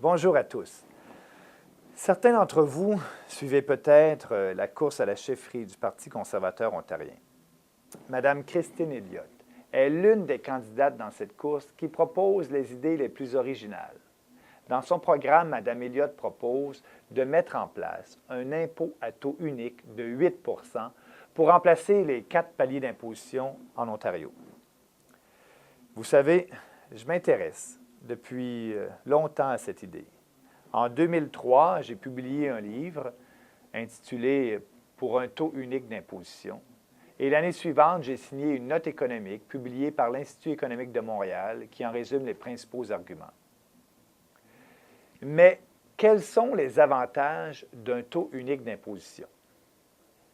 Bonjour à tous. Certains d'entre vous suivez peut-être la course à la chefferie du Parti conservateur ontarien. Madame Christine Elliott est l'une des candidates dans cette course qui propose les idées les plus originales. Dans son programme, Mme Elliott propose de mettre en place un impôt à taux unique de 8 pour remplacer les 4 paliers d'imposition en Ontario. Vous savez, je m'intéresse depuis longtemps à cette idée. En 2003, j'ai publié un livre intitulé « Pour un taux unique d'imposition ». Et l'année suivante, j'ai signé une note économique publiée par l'Institut économique de Montréal qui en résume les principaux arguments. Mais quels sont les avantages d'un taux unique d'imposition?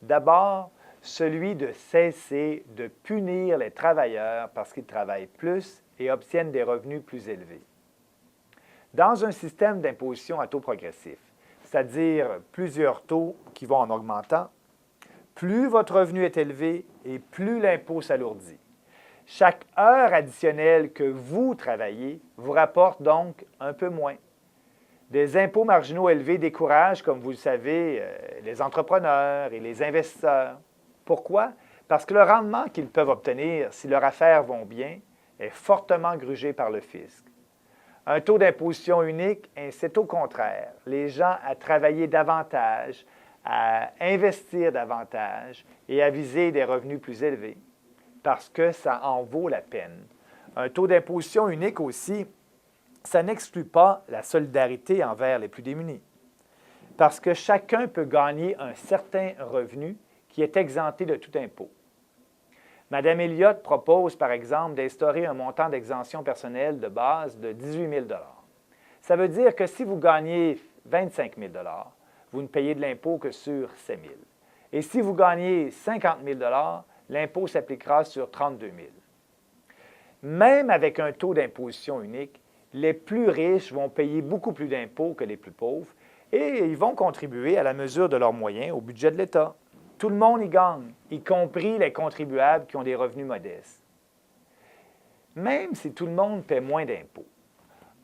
D'abord, celui de cesser de punir les travailleurs parce qu'ils travaillent plus et obtiennent des revenus plus élevés. Dans un système d'imposition à taux progressif, c'est-à-dire plusieurs taux qui vont en augmentant, plus votre revenu est élevé et plus l'impôt s'alourdit. Chaque heure additionnelle que vous travaillez vous rapporte donc un peu moins. Des impôts marginaux élevés découragent, comme vous le savez, les entrepreneurs et les investisseurs. Pourquoi? Parce que le rendement qu'ils peuvent obtenir si leurs affaires vont bien est fortement grugé par le fisc. Un taux d'imposition unique incite au contraire les gens à travailler davantage, à investir davantage et à viser des revenus plus élevés, parce que ça en vaut la peine. Un taux d'imposition unique aussi, ça n'exclut pas la solidarité envers les plus démunis, parce que chacun peut gagner un certain revenu qui est exempté de tout impôt. Mme Elliott propose, par exemple, d'instaurer un montant d'exemption personnelle de base de 18 000 $. Ça veut dire que si vous gagnez 25 000 $, vous ne payez de l'impôt que sur 7 000 $. Et si vous gagnez 50 000 $, l'impôt s'appliquera sur 32 000 $. Même avec un taux d'imposition unique, les plus riches vont payer beaucoup plus d'impôts que les plus pauvres et ils vont contribuer à la mesure de leurs moyens au budget de l'État. Tout le monde y gagne, y compris les contribuables qui ont des revenus modestes. Même si tout le monde paie moins d'impôts,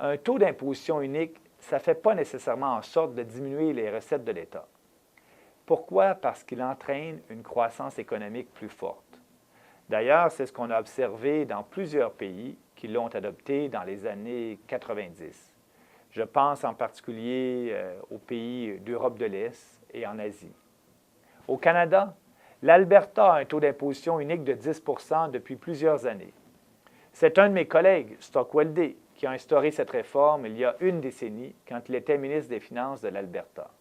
un taux d'imposition unique, ça ne fait pas nécessairement en sorte de diminuer les recettes de l'État. Pourquoi? Parce qu'il entraîne une croissance économique plus forte. D'ailleurs, c'est ce qu'on a observé dans plusieurs pays qui l'ont adopté dans les années 90. Je pense en particulier aux pays d'Europe de l'Est et en Asie. Au Canada, l'Alberta a un taux d'imposition unique de 10 % depuis plusieurs années. C'est un de mes collègues, Stockwell Day, qui a instauré cette réforme il y a une décennie quand il était ministre des Finances de l'Alberta.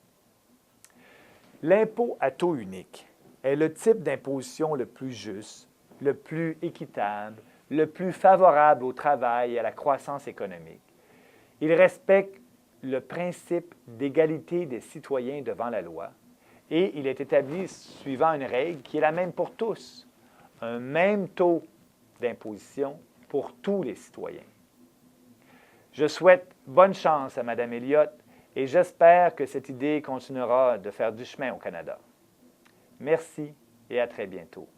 L'impôt à taux unique est le type d'imposition le plus juste, le plus équitable, le plus favorable au travail et à la croissance économique. Il respecte le principe d'égalité des citoyens devant la loi et il est établi suivant une règle qui est la même pour tous, un même taux d'imposition pour tous les citoyens. Je souhaite bonne chance à Mme Elliott et j'espère que cette idée continuera de faire du chemin au Canada. Merci et à très bientôt.